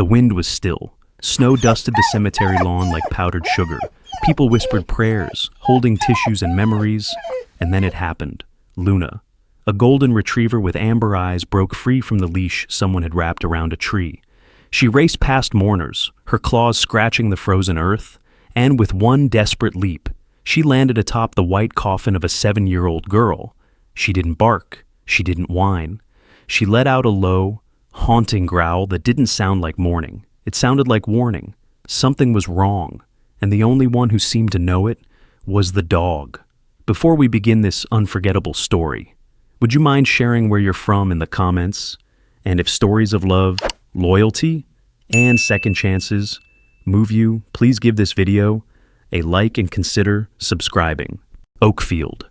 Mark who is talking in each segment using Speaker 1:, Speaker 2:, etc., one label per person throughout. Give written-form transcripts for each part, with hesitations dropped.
Speaker 1: The wind was still. Snow dusted the cemetery lawn like powdered sugar. People whispered prayers, holding tissues and memories, and then it happened. Luna, a golden retriever with amber eyes, broke free from the leash someone had wrapped around a tree. She raced past mourners, her claws scratching the frozen earth, and with one desperate leap, she landed atop the white coffin of a 7-year-old girl. She didn't bark. She didn't whine. She let out a low, haunting growl that didn't sound like mourning. It sounded like warning. Something was wrong, and the only one who seemed to know it was the dog. Before we begin this unforgettable story, would you mind sharing where you're from in the comments? And if stories of love, loyalty, and second chances move you, please give this video a like and consider subscribing. Oakfield,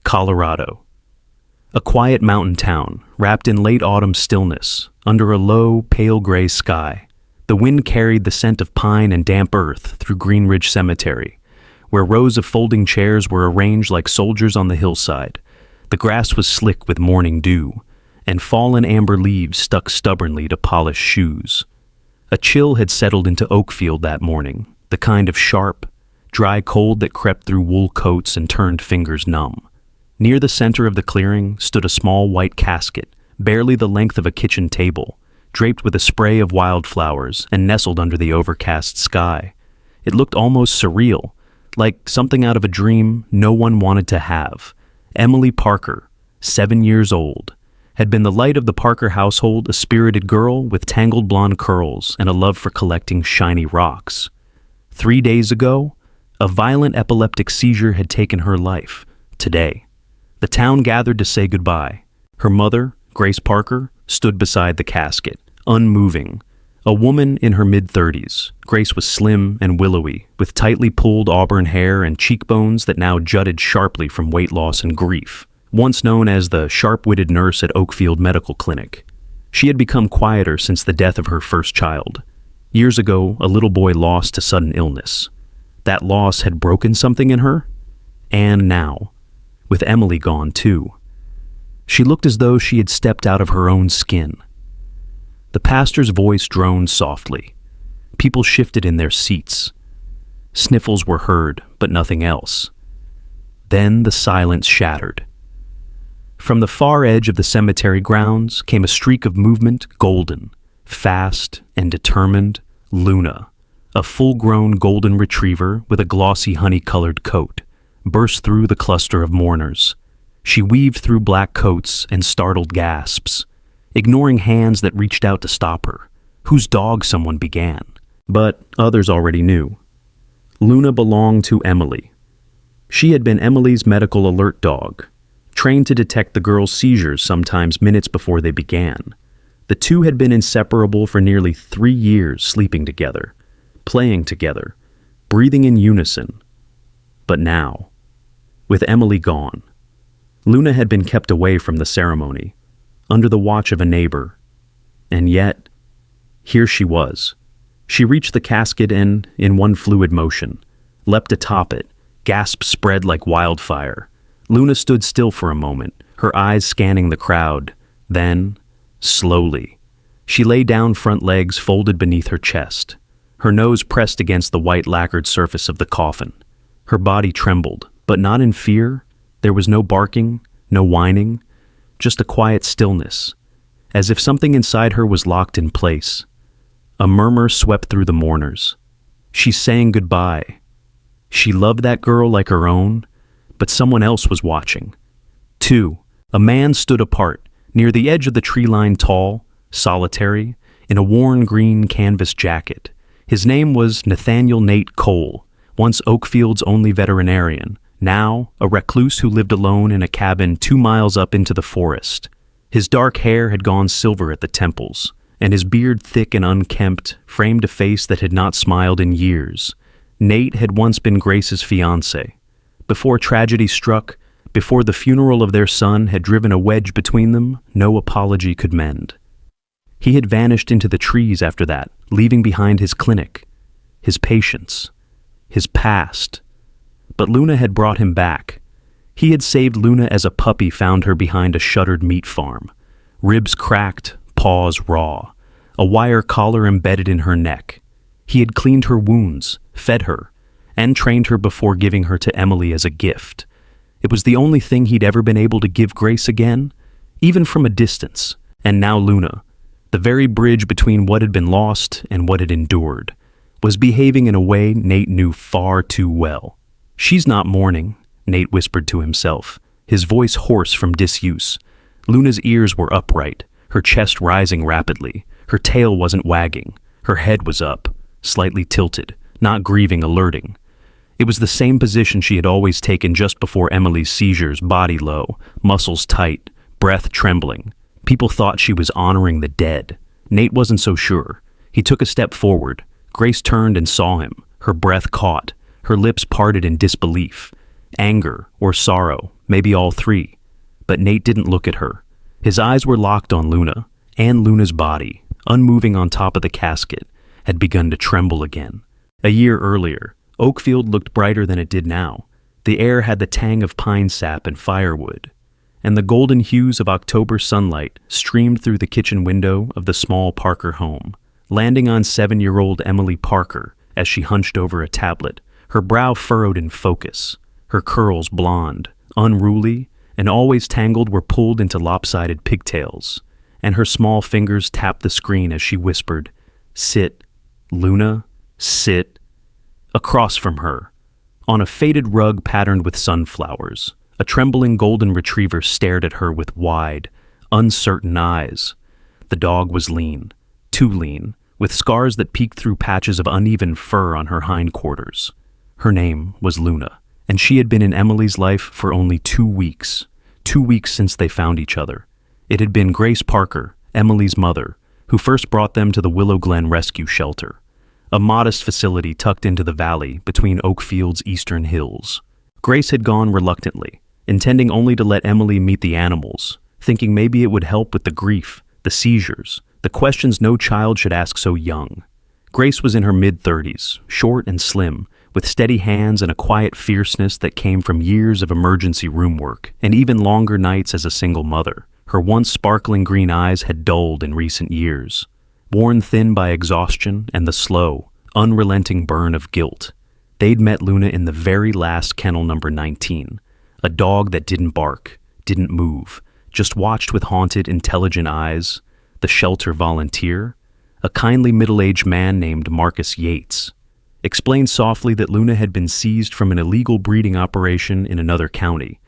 Speaker 1: Colorado. A quiet mountain town, wrapped in late autumn stillness, under a low, pale gray sky. The wind carried the scent of pine and damp earth through Green Ridge Cemetery, where rows of folding chairs were arranged like soldiers on the hillside. The grass was slick with morning dew, and fallen amber leaves stuck stubbornly to polished shoes. A chill had settled into Oakfield that morning, the kind of sharp, dry cold that crept through wool coats and turned fingers numb. Near the center of the clearing stood a small white casket, barely the length of a kitchen table, draped with a spray of wildflowers and nestled under the overcast sky. It looked almost surreal, like something out of a dream no one wanted to have. Emily Parker, 7 years old, had been the light of the Parker household, a spirited girl with tangled blonde curls and a love for collecting shiny rocks. 3 days ago, a violent epileptic seizure had taken her life. Today, the town gathered to say goodbye. Her mother, Grace Parker, stood beside the casket, unmoving. A woman in her mid-30s, Grace was slim and willowy, with tightly pulled auburn hair and cheekbones that now jutted sharply from weight loss and grief. Once known as the sharp-witted nurse at Oakfield Medical Clinic, she had become quieter since the death of her first child. Years ago, a little boy lost to sudden illness. That loss had broken something in her, and now, with Emily gone too, she looked as though she had stepped out of her own skin. The pastor's voice droned softly. People shifted in their seats. Sniffles were heard, but nothing else. Then the silence shattered. From the far edge of the cemetery grounds came a streak of movement, golden, fast and determined. Luna, a full-grown golden retriever with a glossy honey-colored coat, burst through the cluster of mourners. She weaved through black coats and startled gasps, ignoring hands that reached out to stop her, whose dog someone began. But others already knew. Luna belonged to Emily. She had been Emily's medical alert dog, trained to detect the girl's seizures sometimes minutes before they began. The two had been inseparable for nearly 3 years, sleeping together, playing together, breathing in unison. But now, with Emily gone, Luna had been kept away from the ceremony, under the watch of a neighbor. And yet, here she was. She reached the casket and, in one fluid motion, leapt atop it, gasps spread like wildfire. Luna stood still for a moment, her eyes scanning the crowd. Then, slowly, she lay down, front legs folded beneath her chest, her nose pressed against the white lacquered surface of the coffin. Her body trembled, but not in fear. There was no barking, no whining, just a quiet stillness, as if something inside her was locked in place. A murmur swept through the mourners. She sang goodbye. She loved that girl like her own, but someone else was watching. 2. A man stood apart, near the edge of the tree line, tall, solitary, in a worn green canvas jacket. His name was Nathaniel Nate Cole, once Oakfield's only veterinarian, now a recluse who lived alone in a cabin 2 miles up into the forest. His dark hair had gone silver at the temples, and his beard, thick and unkempt, framed a face that had not smiled in years. Nate had once been Grace's fiancé. Before tragedy struck, before the funeral of their son had driven a wedge between them, no apology could mend. He had vanished into the trees after that, leaving behind his clinic, his patients, his past. But Luna had brought him back. He had saved Luna as a puppy found her behind a shuttered meat farm, ribs cracked, paws raw, a wire collar embedded in her neck. He had cleaned her wounds, fed her, and trained her before giving her to Emily as a gift. It was the only thing he'd ever been able to give Grace again, even from a distance. And now Luna, the very bridge between what had been lost and what had endured, was behaving in a way Nate knew far too well. "She's not mourning," Nate whispered to himself, his voice hoarse from disuse. Luna's ears were upright, her chest rising rapidly. Her tail wasn't wagging. Her head was up, slightly tilted, not grieving, alerting. It was the same position she had always taken just before Emily's seizures, body low, muscles tight, breath trembling. People thought she was honoring the dead. Nate wasn't so sure. He took a step forward. Grace turned and saw him, her breath caught, her lips parted in disbelief. Anger or sorrow, maybe all three. But Nate didn't look at her. His eyes were locked on Luna, and Luna's body, unmoving on top of the casket, had begun to tremble again. A year earlier, Oakfield looked brighter than it did now. The air had the tang of pine sap and firewood, and the golden hues of October sunlight streamed through the kitchen window of the small Parker home, landing on 7-year-old Emily Parker as she hunched over a tablet, her brow furrowed in focus. Her curls, blonde, unruly, and always tangled, were pulled into lopsided pigtails, and her small fingers tapped the screen as she whispered, "Sit, Luna, sit." Across from her, on a faded rug patterned with sunflowers, a trembling golden retriever stared at her with wide, uncertain eyes. The dog was lean, too lean, with scars that peeked through patches of uneven fur on her hindquarters. Her name was Luna, and she had been in Emily's life for only 2 weeks. 2 weeks since they found each other. It had been Grace Parker, Emily's mother, who first brought them to the Willow Glen Rescue Shelter, a modest facility tucked into the valley between Oakfield's eastern hills. Grace had gone reluctantly, intending only to let Emily meet the animals, thinking maybe it would help with the grief, the seizures, the questions no child should ask so young. Grace was in her mid-30s, short and slim, with steady hands and a quiet fierceness that came from years of emergency room work and even longer nights as a single mother. Her once sparkling green eyes had dulled in recent years, worn thin by exhaustion and the slow, unrelenting burn of guilt. They'd met Luna in the very last kennel number 19, a dog that didn't bark, didn't move, just watched with haunted, intelligent eyes. The shelter volunteer, a kindly middle-aged man named Marcus Yates, explained softly that Luna had been seized from an illegal breeding operation in another county.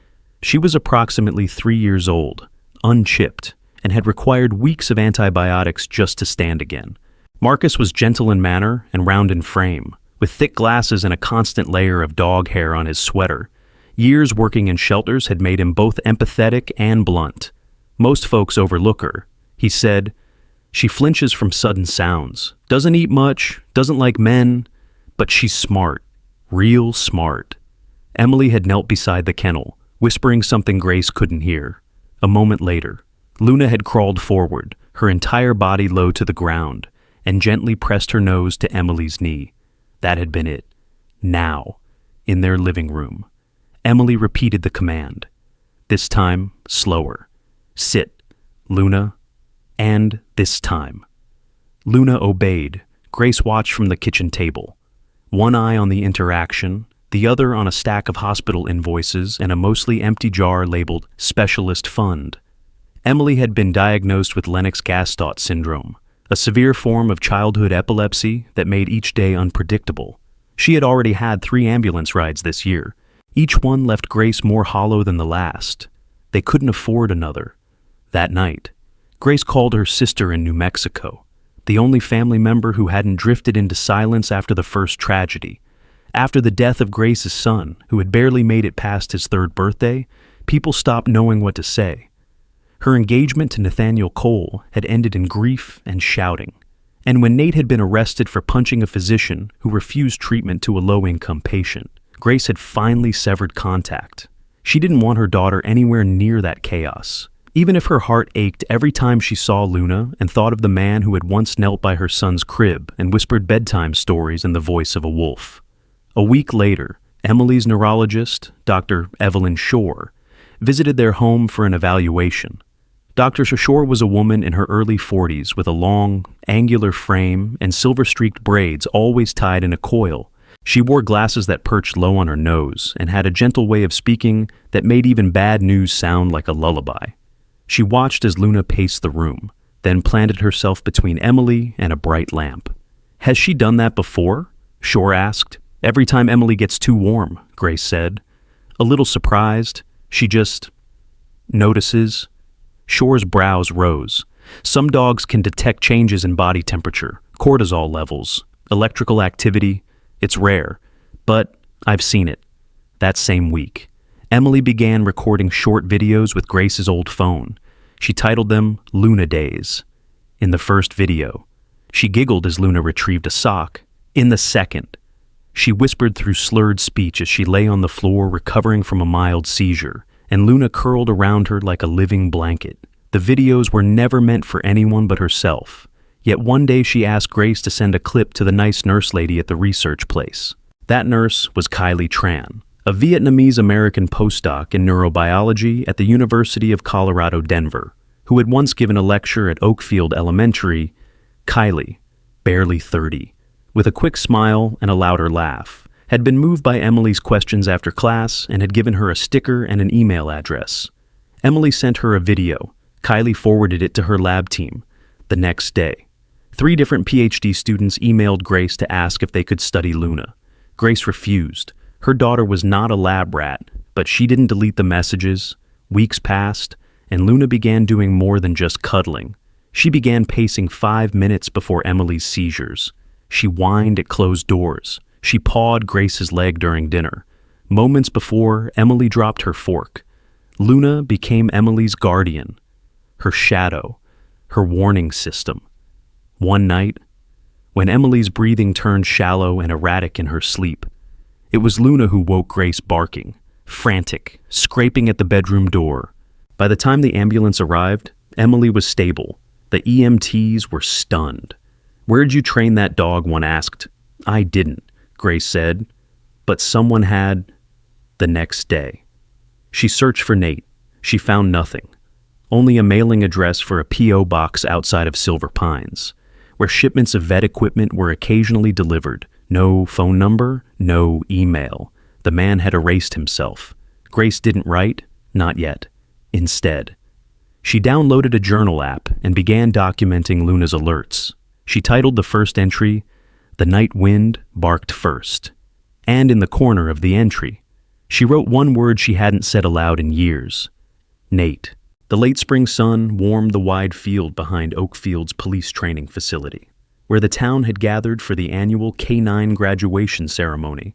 Speaker 1: She was approximately 3 years old, unchipped, and had required weeks of antibiotics just to stand again. Marcus was gentle in manner and round in frame, with thick glasses and a constant layer of dog hair on his sweater. Years working in shelters had made him both empathetic and blunt. Most folks overlook her, he said. She flinches from sudden sounds, doesn't eat much, doesn't like men, but she's smart, real smart. Emily had knelt beside the kennel, whispering something Grace couldn't hear. A moment later, Luna had crawled forward, her entire body low to the ground, and gently pressed her nose to Emily's knee. That had been it. Now, in their living room, Emily repeated the command. This time, slower. "Sit, Luna." And this time. Luna obeyed. Grace watched from the kitchen table, one eye on the interaction, the other on a stack of hospital invoices and a mostly empty jar labeled Specialist Fund. Emily had been diagnosed with Lennox-Gastaut syndrome, a severe form of childhood epilepsy that made each day unpredictable. She had already had 3 ambulance rides this year. Each one left Grace more hollow than the last. They couldn't afford another. That night, Grace called her sister in New Mexico, the only family member who hadn't drifted into silence after the first tragedy. After the death of Grace's son, who had barely made it past his 3rd birthday, people stopped knowing what to say. Her engagement to Nathaniel Cole had ended in grief and shouting. And when Nate had been arrested for punching a physician who refused treatment to a low-income patient, Grace had finally severed contact. She didn't want her daughter anywhere near that chaos. Even if her heart ached every time she saw Luna and thought of the man who had once knelt by her son's crib and whispered bedtime stories in the voice of a wolf. A week later, Emily's neurologist, Dr. Evelyn Shore, visited their home for an evaluation. Dr. Shore was a woman in her early 40s with a long, angular frame and silver-streaked braids always tied in a coil. She wore glasses that perched low on her nose and had a gentle way of speaking that made even bad news sound like a lullaby. She watched as Luna paced the room, then planted herself between Emily and a bright lamp. "Has she done that before?" Shore asked. "Every time Emily gets too warm," Grace said. A little surprised, she just notices. Shore's brows rose. "Some dogs can detect changes in body temperature, cortisol levels, electrical activity. It's rare, but I've seen it." That same week, Emily began recording short videos with Grace's old phone. She titled them Luna Days. In the first video, she giggled as Luna retrieved a sock. In the second, she whispered through slurred speech as she lay on the floor recovering from a mild seizure, and Luna curled around her like a living blanket. The videos were never meant for anyone but herself. Yet one day she asked Grace to send a clip to the nice nurse lady at the research place. That nurse was Kylie Tran, a Vietnamese-American postdoc in neurobiology at the University of Colorado, Denver, who had once given a lecture at Oakfield Elementary. Kylie, barely 30, with a quick smile and a louder laugh, had been moved by Emily's questions after class and had given her a sticker and an email address. Emily sent her a video. Kylie forwarded it to her lab team. The next day, 3 different PhD students emailed Grace to ask if they could study Luna. Grace refused. Her daughter was not a lab rat, but she didn't delete the messages. Weeks passed, and Luna began doing more than just cuddling. She began pacing 5 minutes before Emily's seizures. She whined at closed doors. She pawed Grace's leg during dinner. Moments before, Emily dropped her fork. Luna became Emily's guardian, her shadow, her warning system. One night, when Emily's breathing turned shallow and erratic in her sleep, it was Luna who woke Grace barking, frantic, scraping at the bedroom door. By the time the ambulance arrived, Emily was stable. The EMTs were stunned. "Where'd you train that dog?" one asked. "I didn't," Grace said, "but someone had." The next day, she searched for Nate. She found nothing. Only a mailing address for a P.O. box outside of Silver Pines, where shipments of vet equipment were occasionally delivered. No phone number, no email. The man had erased himself. Grace didn't write, not yet. Instead, she downloaded a journal app and began documenting Luna's alerts. She titled the first entry, "The Night Wind Barked First." And in the corner of the entry, she wrote one word she hadn't said aloud in years: Nate. The late spring sun warmed the wide field behind Oakfield's police training facility, where the town had gathered for the annual K-9 graduation ceremony.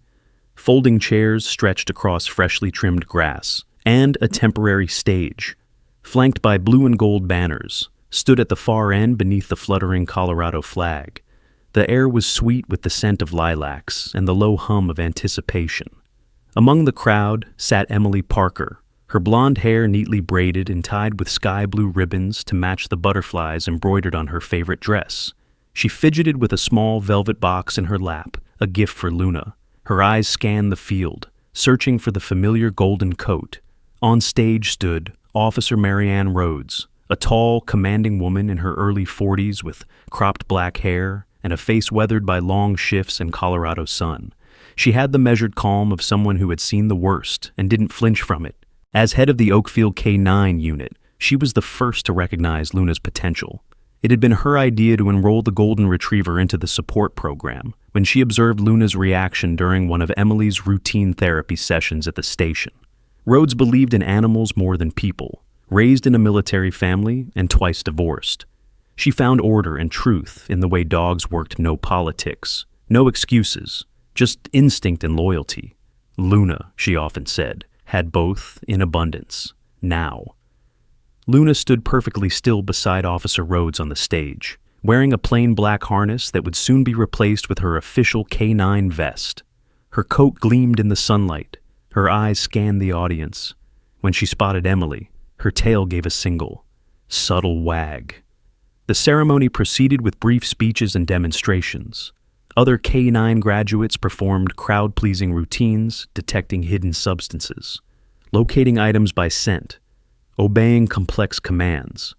Speaker 1: Folding chairs stretched across freshly trimmed grass, and a temporary stage, flanked by blue and gold banners, stood at the far end beneath the fluttering Colorado flag. The air was sweet with the scent of lilacs and the low hum of anticipation. Among the crowd sat Emily Parker, her blonde hair neatly braided and tied with sky blue ribbons to match the butterflies embroidered on her favorite dress. She fidgeted with a small velvet box in her lap, a gift for Luna. Her eyes scanned the field, searching for the familiar golden coat. On stage stood Officer Marianne Rhodes, a tall, commanding woman in her early 40s with cropped black hair and a face weathered by long shifts in Colorado sun. She had the measured calm of someone who had seen the worst and didn't flinch from it. As head of the Oakfield K-9 unit, she was the first to recognize Luna's potential. It had been her idea to enroll the golden retriever into the support program when she observed Luna's reaction during one of Emily's routine therapy sessions at the station. Rhodes believed in animals more than people, raised in a military family and twice divorced. She found order and truth in the way dogs worked. No politics, no excuses, just instinct and loyalty. Luna, she often said, had both in abundance. Now, Luna stood perfectly still beside Officer Rhodes on the stage, wearing a plain black harness that would soon be replaced with her official K-9 vest. Her coat gleamed in the sunlight. Her eyes scanned the audience. When she spotted Emily, her tail gave a single, subtle wag. The ceremony proceeded with brief speeches and demonstrations. Other K-9 graduates performed crowd-pleasing routines, detecting hidden substances, locating items by scent, obeying complex commands.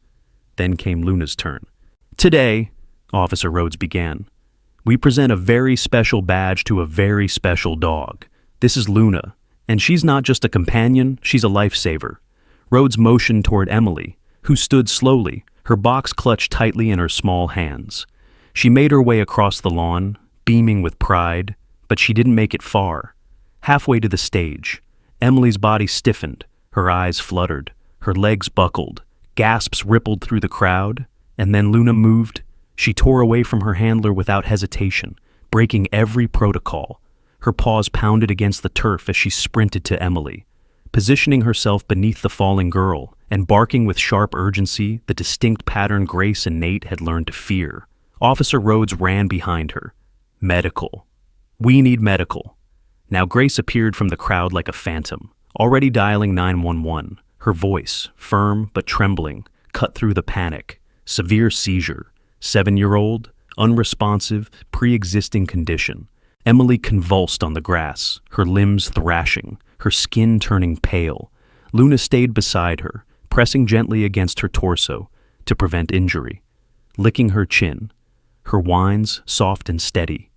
Speaker 1: Then came Luna's turn. "Today," Officer Rhodes began, "we present a very special badge to a very special dog. This is Luna, and she's not just a companion, she's a lifesaver." Rhodes motioned toward Emily, who stood slowly, her box clutched tightly in her small hands. She made her way across the lawn, beaming with pride, but she didn't make it far. Halfway to the stage, Emily's body stiffened, her eyes fluttered, her legs buckled, gasps rippled through the crowd, and then Luna moved. She tore away from her handler without hesitation, breaking every protocol. Her paws pounded against the turf as she sprinted to Emily, positioning herself beneath the falling girl and barking with sharp urgency the distinct pattern Grace and Nate had learned to fear. Officer Rhodes ran behind her. "Medical. We need medical." Now Grace appeared from the crowd like a phantom, already dialing 911. Her voice, firm but trembling, cut through the panic. Severe seizure. 7-year-old, unresponsive, pre-existing condition. Emily convulsed on the grass, her limbs thrashing, her skin turning pale. Luna stayed beside her, pressing gently against her torso to prevent injury, licking her chin, her whines soft and steady.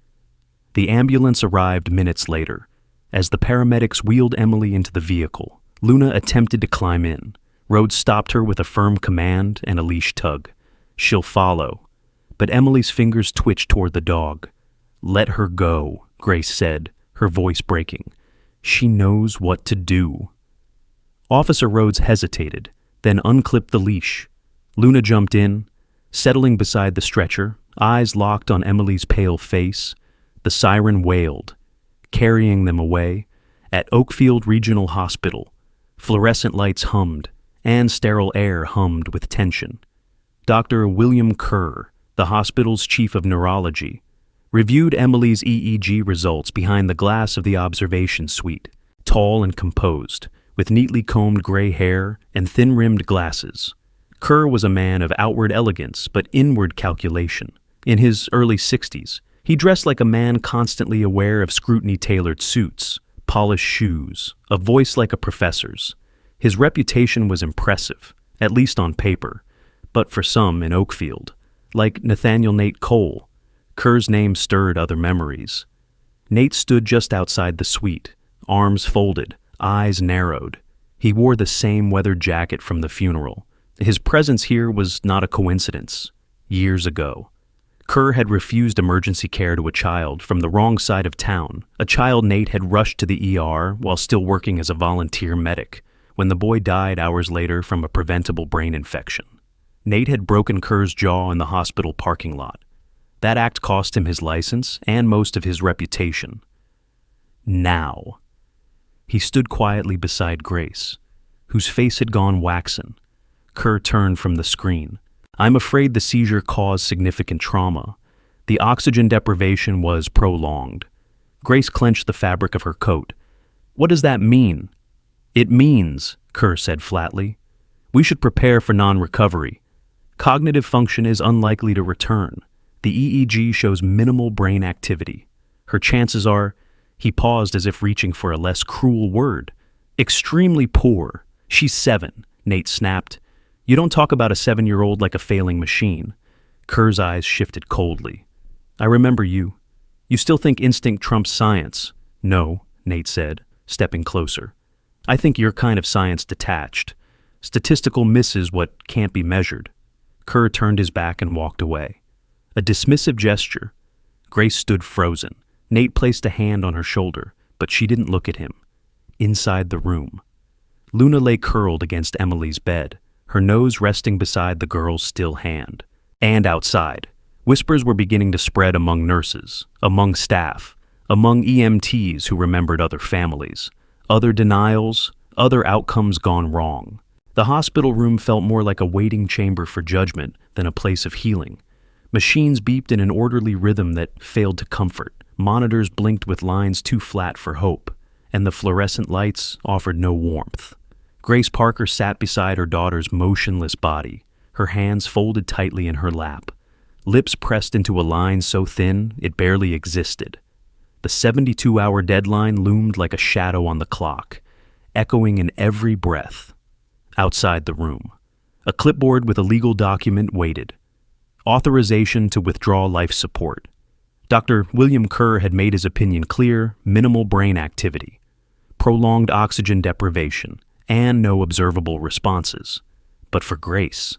Speaker 1: The ambulance arrived minutes later. As the paramedics wheeled Emily into the vehicle, Luna attempted to climb in. Rhodes stopped her with a firm command and a leash tug. "She'll follow." But Emily's fingers twitched toward the dog. "Let her go," Grace said, her voice breaking. "She knows what to do." Officer Rhodes hesitated, then unclipped the leash. Luna jumped in, settling beside the stretcher, eyes locked on Emily's pale face. The siren wailed, carrying them away. At Oakfield Regional Hospital, fluorescent lights hummed, and sterile air hummed with tension. Dr. William Kerr, the hospital's chief of neurology, reviewed Emily's EEG results behind the glass of the observation suite, tall and composed, with neatly combed gray hair and thin-rimmed glasses. Kerr was a man of outward elegance but inward calculation. In his early 60s, he dressed like a man constantly aware of scrutiny-tailored suits, polished shoes, a voice like a professor's. His reputation was impressive, at least on paper, but for some in Oakfield, like Nathaniel Nate Cole, Kerr's name stirred other memories. Nate stood just outside the suite, arms folded, eyes narrowed. He wore the same weathered jacket from the funeral. His presence here was not a coincidence. Years ago, Kerr had refused emergency care to a child from the wrong side of town, a child Nate had rushed to the ER while still working as a volunteer medic, when the boy died hours later from a preventable brain infection. Nate had broken Kerr's jaw in the hospital parking lot. That act cost him his license and most of his reputation. Now, he stood quietly beside Grace, whose face had gone waxen. Kerr turned from the screen. "I'm afraid the seizure caused significant trauma. The oxygen deprivation was prolonged." Grace clenched the fabric of her coat. "What does that mean?" "It means," Kerr said flatly, "we should prepare for non-recovery. Cognitive function is unlikely to return. The EEG shows minimal brain activity. Her chances are," he paused as if reaching for a less cruel word, "extremely poor. She's 7, Nate snapped. "You don't talk about a 7-year-old like a failing machine." Kerr's eyes shifted coldly. "I remember you. You still think instinct trumps science." "No," Nate said, stepping closer. "I think you're kind of science detached. Statistical misses what can't be measured." Kerr turned his back and walked away. A dismissive gesture. Grace stood frozen. Nate placed a hand on her shoulder, but she didn't look at him. Inside the room, Luna lay curled against Emily's bed, her nose resting beside the girl's still hand. And outside, whispers were beginning to spread among nurses, among staff, among EMTs who remembered other families, other denials, other outcomes gone wrong. The hospital room felt more like a waiting chamber for judgment than a place of healing. Machines beeped in an orderly rhythm that failed to comfort. Monitors blinked with lines too flat for hope, and the fluorescent lights offered no warmth. Grace Parker sat beside her daughter's motionless body, her hands folded tightly in her lap, lips pressed into a line so thin it barely existed. The 72-hour deadline loomed like a shadow on the clock, echoing in every breath. Outside the room, a clipboard with a legal document waited. Authorization to withdraw life support. Dr. William Kerr had made his opinion clear: minimal brain activity, prolonged oxygen deprivation, and no observable responses. But for Grace,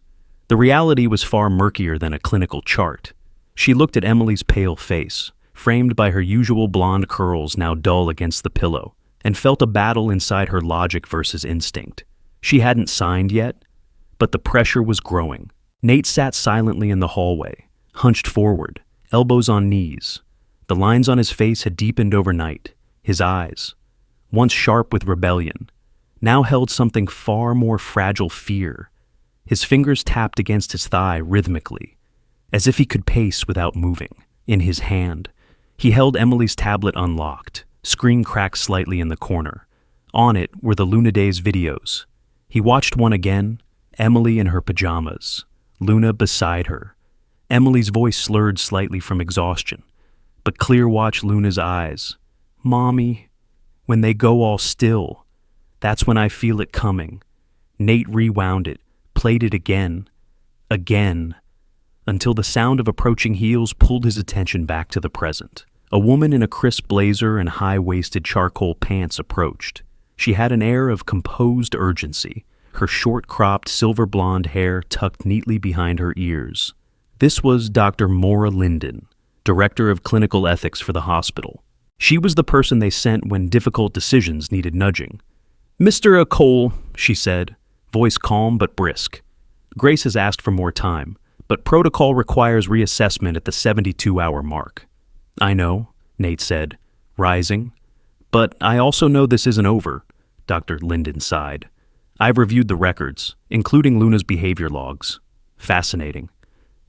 Speaker 1: the reality was far murkier than a clinical chart. She looked at Emily's pale face, framed by her usual blonde curls now dull against the pillow, and felt a battle inside her logic versus instinct. She hadn't signed yet, but the pressure was growing. Nate sat silently in the hallway, hunched forward, elbows on knees. The lines on his face had deepened overnight. His eyes, once sharp with rebellion, now held something far more fragile: fear. His fingers tapped against his thigh rhythmically, as if he could pace without moving. In his hand, he held Emily's tablet unlocked, screen cracked slightly in the corner. On it were the Luna Days videos. He watched one again, Emily in her pajamas, Luna beside her. Emily's voice slurred slightly from exhaustion, but Clear watched Luna's eyes. "Mommy, when they go all still, that's when I feel it coming." Nate rewound it, played it again, until the sound of approaching heels pulled his attention back to the present. A woman in a crisp blazer and high-waisted charcoal pants approached. She had an air of composed urgency, her short-cropped silver-blonde hair tucked neatly behind her ears. This was Dr. Maura Linden, Director of Clinical Ethics for the hospital. She was the person they sent when difficult decisions needed nudging. "Mr. Cole," she said, voice calm but brisk. "Grace has asked for more time, but protocol requires reassessment at the 72-hour mark." "I know," Nate said, rising. "But I also know this isn't over," Dr. Linden sighed. "I've reviewed the records, including Luna's behavior logs. Fascinating.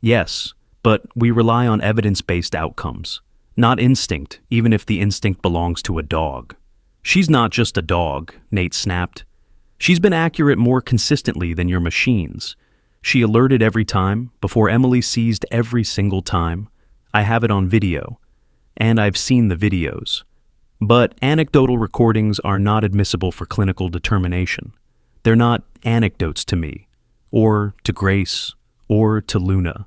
Speaker 1: Yes, but we rely on evidence-based outcomes, not instinct, even if the instinct belongs to a dog." "She's not just a dog," Nate snapped. "She's been accurate more consistently than your machines. She alerted every time, before Emily seized every single time. I have it on video, and I've seen the videos. But anecdotal recordings are not admissible for clinical determination. They're not anecdotes to me, or to Grace, or to Luna."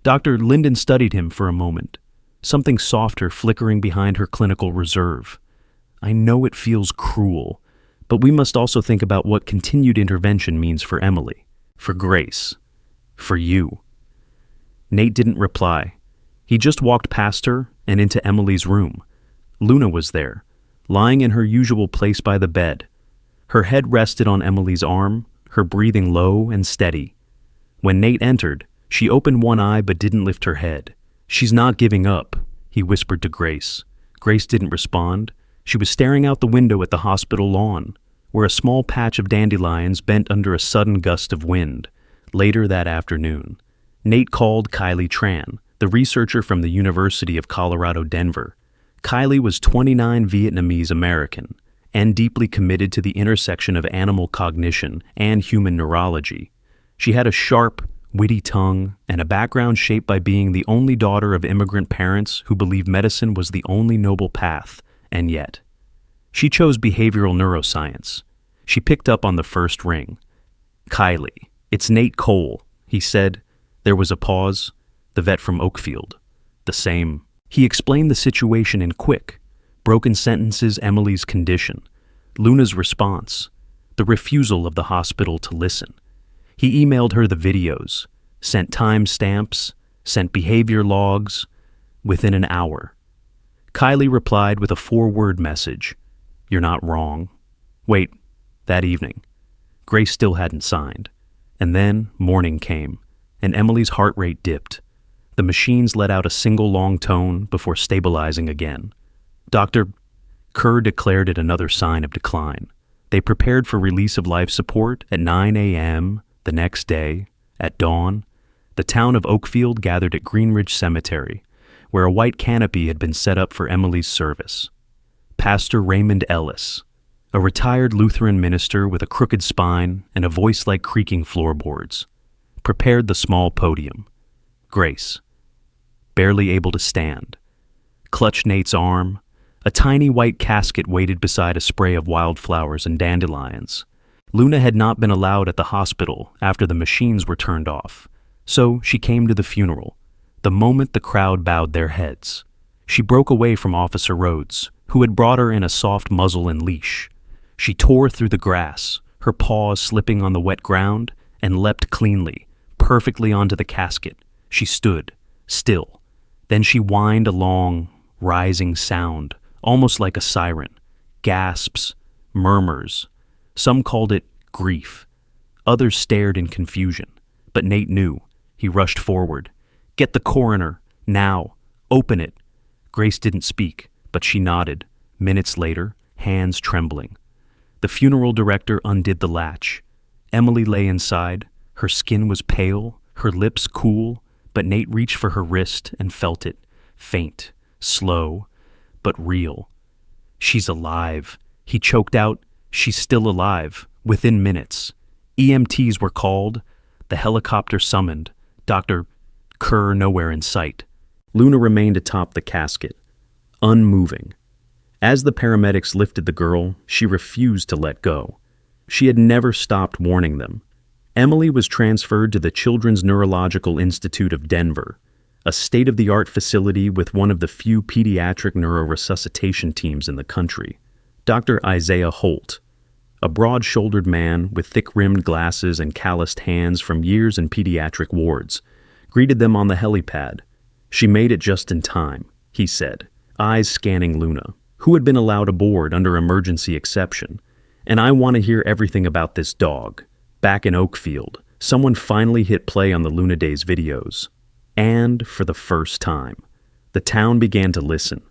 Speaker 1: Dr. Linden studied him for a moment, something softer flickering behind her clinical reserve. "I know it feels cruel, but we must also think about what continued intervention means for Emily, for Grace, for you." Nate didn't reply. He just walked past her and into Emily's room. Luna was there, lying in her usual place by the bed. Her head rested on Emily's arm, her breathing low and steady. When Nate entered, she opened one eye but didn't lift her head. "She's not giving up," he whispered to Grace. Grace didn't respond. She was staring out the window at the hospital lawn, where a small patch of dandelions bent under a sudden gust of wind. Later that afternoon, Nate called Kylie Tran, the researcher from the University of Colorado, Denver. Kylie was 29 Vietnamese American and deeply committed to the intersection of animal cognition and human neurology. She had a sharp, witty tongue and a background shaped by being the only daughter of immigrant parents who believed medicine was the only noble path, and yet she chose behavioral neuroscience. She picked up on the first ring. "Kylie, it's Nate Cole," he said. There was a pause. "The vet from Oakfield." "The same." He explained the situation in quick, broken sentences: Emily's condition, Luna's response, the refusal of the hospital to listen. He emailed her the videos, sent time stamps, sent behavior logs. Within an hour, Kylie replied with a 4-word message: "You're not wrong." Wait, that evening, Grace still hadn't signed. And then morning came, and Emily's heart rate dipped. The machines let out a single long tone before stabilizing again. Dr. Kerr declared it another sign of decline. They prepared for release of life support at 9 a.m. the next day. At dawn, the town of Oakfield gathered at Greenridge Cemetery, where a white canopy had been set up for Emily's service. Pastor Raymond Ellis, a retired Lutheran minister with a crooked spine and a voice like creaking floorboards, prepared the small podium. Grace, barely able to stand, clutched Nate's arm. A tiny white casket waited beside a spray of wildflowers and dandelions. Luna had not been allowed at the hospital after the machines were turned off, so she came to the funeral, the moment the crowd bowed their heads. She broke away from Officer Rhodes, who had brought her in a soft muzzle and leash. She tore through the grass, her paws slipping on the wet ground, and leapt cleanly, perfectly onto the casket. She stood, still. Then she whined a long, rising sound, almost like a siren. Gasps, murmurs. Some called it grief. Others stared in confusion. But Nate knew. He rushed forward. "Get the coroner, now. Open it." Grace didn't speak, but she nodded. Minutes later, hands trembling. The funeral director undid the latch. Emily lay inside. Her skin was pale, her lips cool, but Nate reached for her wrist and felt it. Faint, slow, but real. "She's alive." He choked out, "She's still alive," within minutes. EMTs were called, the helicopter summoned, Dr. Kerr nowhere in sight. Luna remained atop the casket, unmoving. As the paramedics lifted the girl, she refused to let go. She had never stopped warning them. Emily was transferred to the Children's Neurological Institute of Denver, a state-of-the-art facility with one of the few pediatric neuroresuscitation teams in the country. Dr. Isaiah Holt, a broad-shouldered man with thick-rimmed glasses and calloused hands from years in pediatric wards, greeted them on the helipad. "She made it just in time," he said, eyes scanning Luna, who had been allowed aboard under emergency exception. "And I want to hear everything about this dog." Back in Oakfield, someone finally hit play on the Luna Days videos. And for the first time, the town began to listen.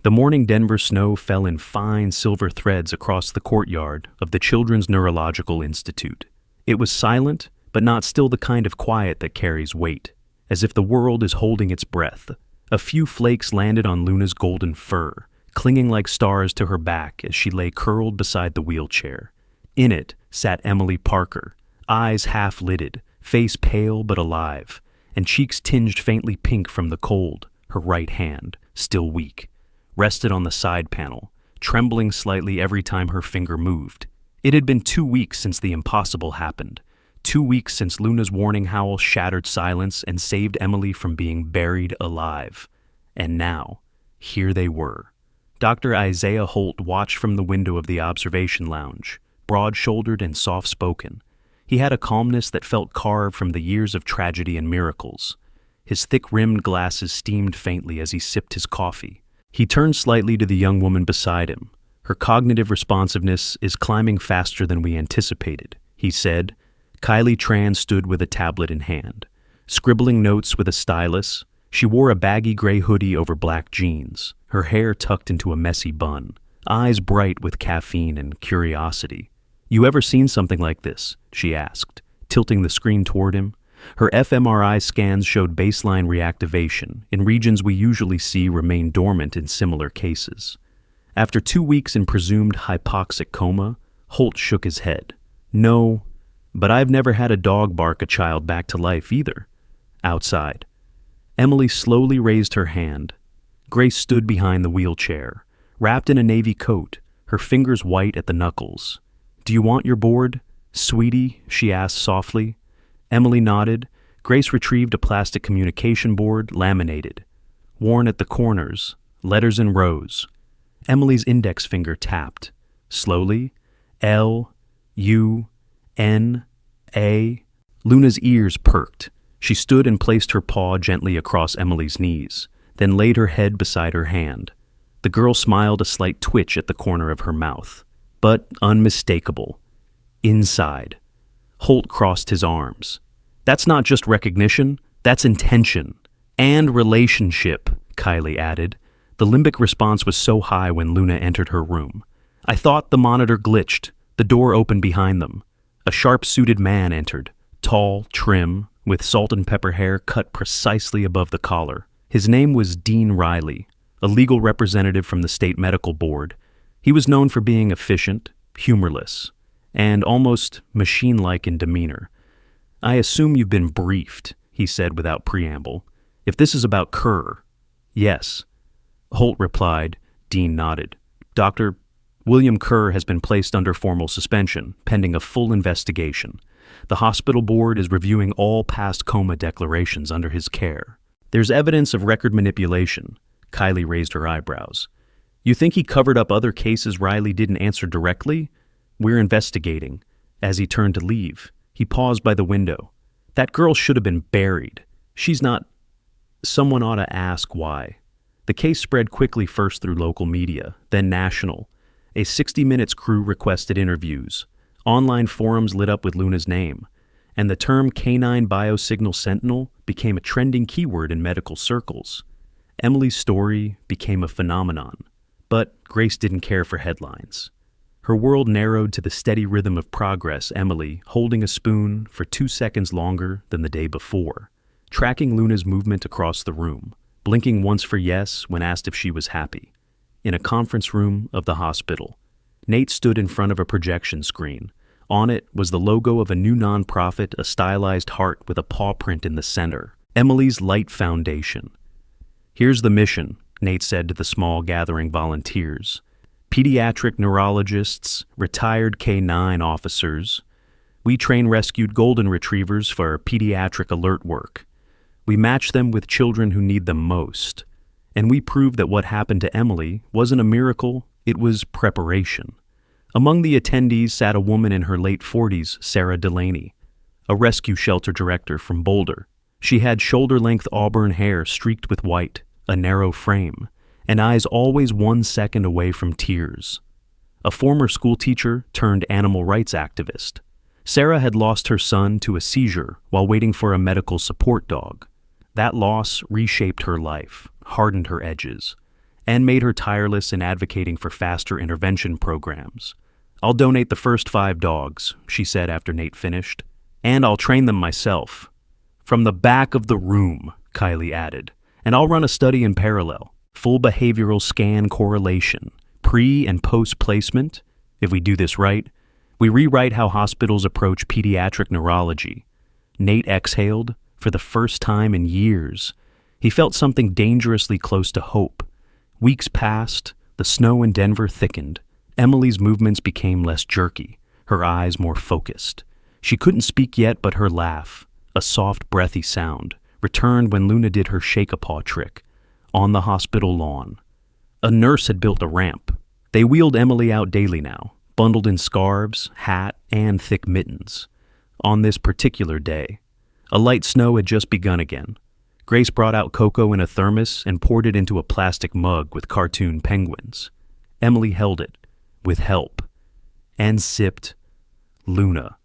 Speaker 1: The morning Denver snow fell in fine silver threads across the courtyard of the Children's Neurological Institute. It was silent, but not still the kind of quiet that carries weight, as if the world is holding its breath. A few flakes landed on Luna's golden fur, clinging like stars to her back as she lay curled beside the wheelchair. In it sat Emily Parker, eyes half-lidded, face pale but alive, and cheeks tinged faintly pink from the cold. Her right hand, still weak, rested on the side panel, trembling slightly every time her finger moved. It had been 2 weeks since the impossible happened. 2 weeks since Luna's warning howl shattered silence and saved Emily from being buried alive. And now, here they were. Dr. Isaiah Holt watched from the window of the observation lounge, broad-shouldered and soft-spoken. He had a calmness that felt carved from the years of tragedy and miracles. His thick-rimmed glasses steamed faintly as he sipped his coffee. He turned slightly to the young woman beside him. "Her cognitive responsiveness is climbing faster than we anticipated," he said. Kylie Tran stood with a tablet in hand, scribbling notes with a stylus. She wore a baggy gray hoodie over black jeans, her hair tucked into a messy bun, eyes bright with caffeine and curiosity. "You ever seen something like this?" she asked, tilting the screen toward him. Her fMRI scans showed baseline reactivation in regions we usually see remain dormant in similar cases. After 2 weeks in presumed hypoxic coma, Holt shook his head. "No, but I've never had a dog bark a child back to life either." Outside, Emily slowly raised her hand. Grace stood behind the wheelchair, wrapped in a navy coat, her fingers white at the knuckles. "Do you want your board, sweetie?" she asked softly. Emily nodded. Grace retrieved a plastic communication board, laminated, worn at the corners, letters in rows. Emily's index finger tapped. Slowly, L, U, N, A. Luna's ears perked. She stood and placed her paw gently across Emily's knees, then laid her head beside her hand. The girl smiled, a slight twitch at the corner of her mouth, but unmistakable. Inside, Holt crossed his arms. "That's not just recognition, that's intention. And relationship," Kylie added. The limbic response was so high when Luna entered her room. "I thought the monitor glitched." The door opened behind them. A sharp-suited man entered, tall, trim, with salt and pepper hair cut precisely above the collar. His name was Dean Riley, a legal representative from the state medical board. He was known for being efficient, humorless, and almost machine-like in demeanor. "I assume you've been briefed," he said without preamble. "If this is about Kerr." "Yes." Holt replied. Dean nodded. "Doctor, William Kerr has been placed under formal suspension, pending a full investigation. The hospital board is reviewing all past coma declarations under his care. There's evidence of record manipulation. Kylie raised her eyebrows. You think he covered up other cases Riley didn't answer directly? We're investigating. As he turned to leave, he paused by the window. That girl should have been buried. She's not. Someone ought to ask why. The case spread quickly, first through local media, then national. A 60 Minutes crew requested interviews. Online forums lit up with Luna's name. And the term canine biosignal sentinel became a trending keyword in medical circles. Emily's story became a phenomenon. But Grace didn't care for headlines. Her world narrowed to the steady rhythm of progress, Emily holding a spoon for 2 seconds longer than the day before, tracking Luna's movement across the room, blinking once for yes when asked if she was happy. In a conference room of the hospital, Nate stood in front of a projection screen. On it was the logo of a new nonprofit, a stylized heart with a paw print in the center. Emily's Light Foundation. Here's the mission, Nate said to the small gathering volunteers. Pediatric neurologists, retired K-9 officers. We train rescued golden retrievers for pediatric alert work. We match them with children who need them most. And we prove that what happened to Emily wasn't a miracle, it was preparation. Among the attendees sat a woman in her late 40s, Sarah Delaney, a rescue shelter director from Boulder. She had shoulder-length auburn hair streaked with white, a narrow frame, and eyes always 1 second away from tears. A former schoolteacher turned animal rights activist. Sarah had lost her son to a seizure while waiting for a medical support dog. That loss reshaped her life, hardened her edges, and made her tireless in advocating for faster intervention programs. I'll donate the first 5 dogs, she said after Nate finished, and I'll train them myself. From the back of the room, Kylie added, and I'll run a study in parallel. Full behavioral scan correlation, pre- and post-placement. If we do this right, we rewrite how hospitals approach pediatric neurology. Nate exhaled for the first time in years. He felt something dangerously close to hope. Weeks passed, the snow in Denver thickened. Emily's movements became less jerky, her eyes more focused. She couldn't speak yet, but her laugh, a soft, breathy sound, returned when Luna did her shake-a-paw trick. On the hospital lawn, a nurse had built a ramp. They wheeled Emily out daily now, bundled in scarves, hat, and thick mittens. On this particular day, a light snow had just begun again. Grace brought out cocoa in a thermos and poured it into a plastic mug with cartoon penguins. Emily held it, with help, and sipped. Luna,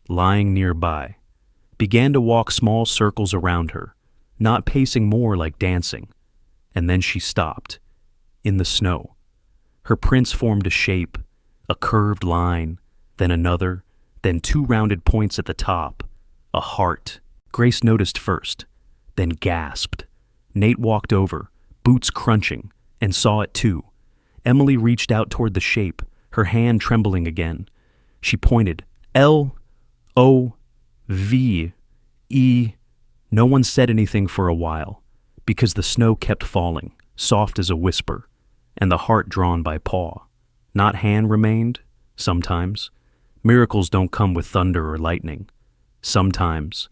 Speaker 1: lying nearby, began to walk small circles around her, not pacing, more like dancing. And then she stopped, in the snow. Her prints formed a shape, a curved line, then another, then 2 rounded points at the top, a heart. Grace noticed first, then gasped. Nate walked over, boots crunching, and saw it too. Emily reached out toward the shape, her hand trembling again. She pointed, L-O-V-E. No one said anything for a while, because the snow kept falling, soft as a whisper, and the heart drawn by paw. Not hand remained, sometimes. Miracles don't come with thunder or lightning. Sometimes.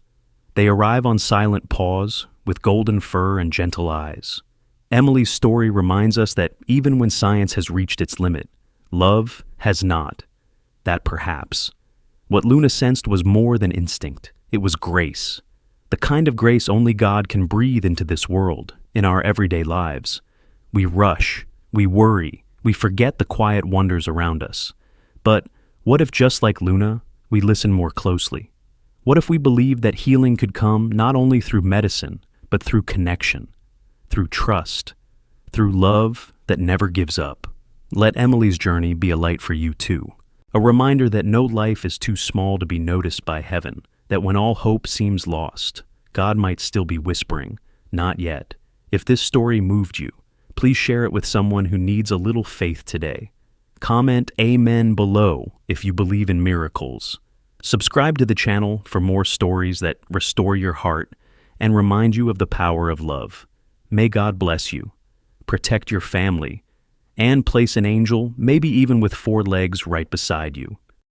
Speaker 1: They arrive on silent paws, with golden fur and gentle eyes. Emily's story reminds us that even when science has reached its limit, love has not. That perhaps. What Luna sensed was more than instinct. It was grace. The kind of grace only God can breathe into this world, in our everyday lives. We rush, we worry, we forget the quiet wonders around us. But what if, just like Luna, we listen more closely? What if we believe that healing could come not only through medicine, but through connection, through trust, through love that never gives up? Let Emily's journey be a light for you too. A reminder that no life is too small to be noticed by heaven, that when all hope seems lost, God might still be whispering, not yet. If this story moved you, please share it with someone who needs a little faith today. Comment Amen below if you believe in miracles. Subscribe to the channel for more stories that restore your heart and remind you of the power of love. May God bless you, protect your family, and place an angel, maybe even with four legs, right beside you.